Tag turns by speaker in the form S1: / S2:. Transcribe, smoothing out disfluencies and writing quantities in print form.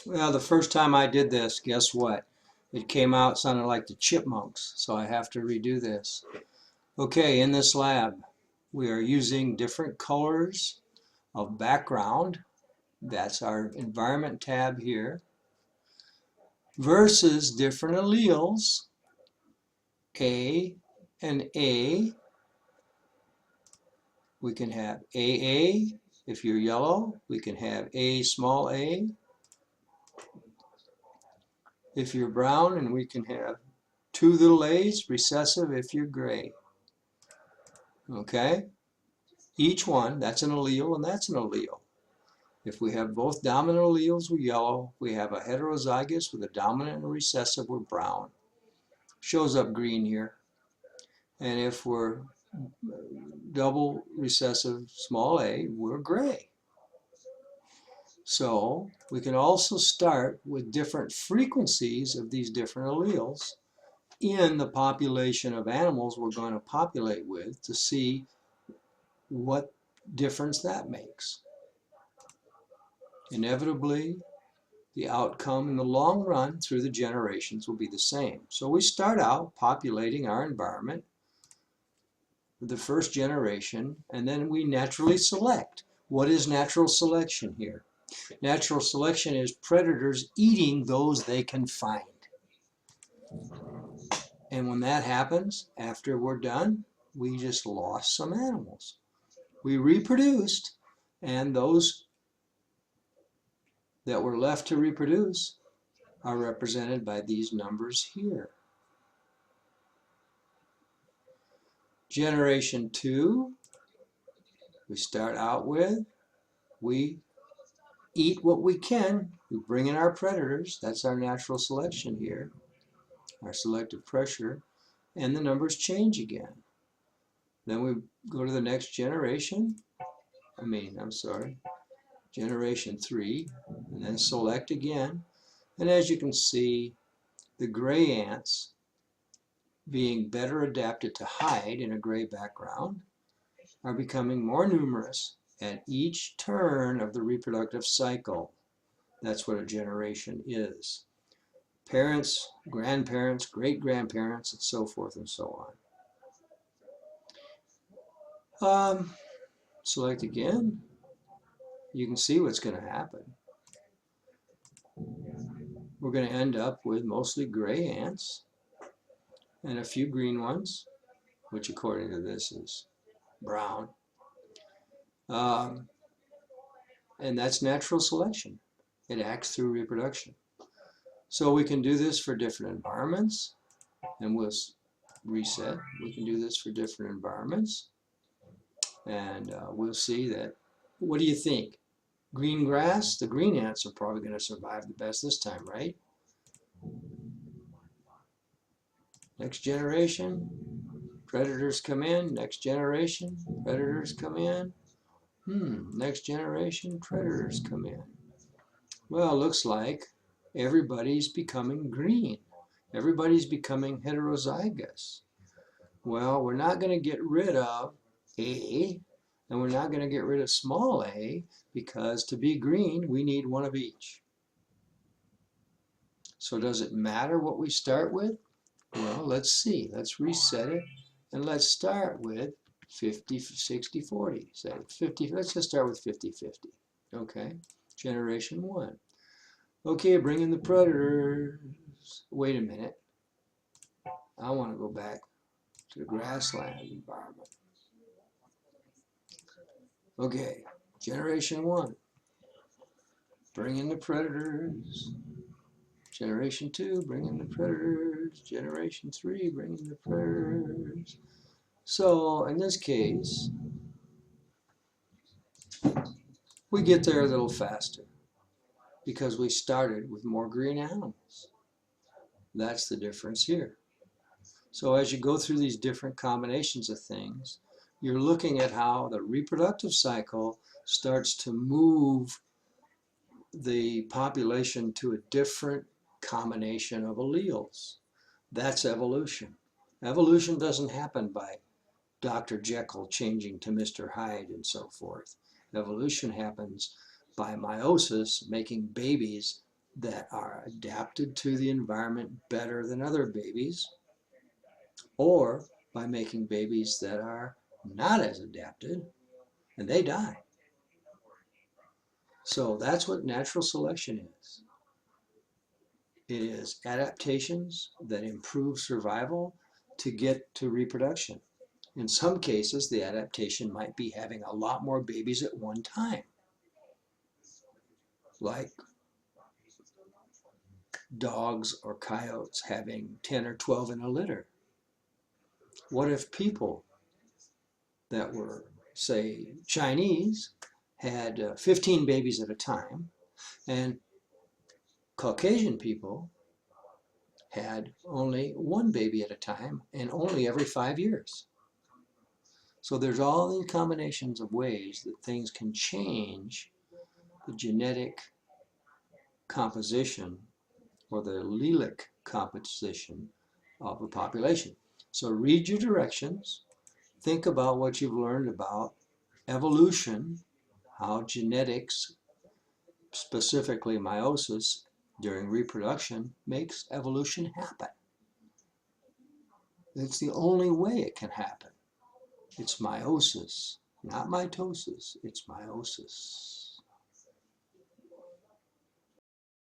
S1: Well, the first time I did this, guess what? It came out sounding like the chipmunks, so I have to redo this. Okay, in this lab, we are using different colors of background. That's our environment tab here. Versus different alleles, A and A. We can have AA. If you're yellow, we can have A small a. If you're brown, and we can have two little a's, recessive if you're gray. Okay? Each one, that's an allele and that's an allele. If we have both dominant alleles, we're yellow. We have a heterozygous with a dominant and a recessive, we're brown. Shows up green here. And if we're double recessive small a, we're gray. So we can also start with different frequencies of these different alleles in the population of animals we're going to populate with to see what difference that makes. Inevitably, the outcome in the long run through the generations will be the same. So we start out populating our environment with the first generation, and then we naturally select. What is natural selection here? Natural selection is predators eating those they can find. And when that happens, after we're done, we just lost some animals. We reproduced, and those that were left to reproduce are represented by these numbers here. Generation 2, we start out with, we eat what we can, we bring in our predators, that's our natural selection here, our selective pressure, and the numbers change again. Then we go to the next generation, generation 3, and then select again. And as you can see, the gray ants, being better adapted to hide in a gray background, are becoming more numerous at each turn of the reproductive cycle. That's what a generation is. Parents, grandparents, great-grandparents, and so forth and so on. Select again. You can see what's going to happen. We're going to end up with mostly gray ants and a few green ones, which according to this is brown. And that's natural selection. It acts through reproduction. So we can do this for different environments, and we'll reset. We can do this for different environments, and we'll see that. What do you think? Green grass, the green ants are probably going to survive the best this time, right? Next generation, predators come in. Next generation, predators come in. Next generation, predators come in. Well, it looks like everybody's becoming green. Everybody's becoming heterozygous. Well, we're not going to get rid of A, and we're not going to get rid of small a, because to be green, we need one of each. So does it matter what we start with? Well, let's see. Let's reset it, and let's start with 50, 60, 40. Say 50. Let's just start with 50, 50. Okay, generation 1. Okay, bring in the predators. Wait a minute. I want to go back to the grassland environment. Okay, generation 1. Bring in the predators. Generation 2, bring in the predators. Generation 3, bring in the predators. So in this case, we get there a little faster because we started with more green animals. That's the difference here. So as you go through these different combinations of things, you're looking at how the reproductive cycle starts to move the population to a different combination of alleles. That's evolution. Evolution doesn't happen by Dr. Jekyll changing to Mr. Hyde and so forth. Evolution happens by meiosis, making babies that are adapted to the environment better than other babies, or by making babies that are not as adapted and they die. So that's what natural selection is. It is adaptations that improve survival to get to reproduction. In some cases, the adaptation might be having a lot more babies at one time, like dogs or coyotes having 10 or 12 in a litter. What if people that were, say, Chinese had 15 babies at a time, and Caucasian people had only one baby at a time and only every 5 years? So there's all these combinations of ways that things can change the genetic composition or the allelic composition of a population. So read your directions, think about what you've learned about evolution, how genetics, specifically meiosis during reproduction, makes evolution happen. It's the only way it can happen. It's meiosis, not mitosis, it's meiosis.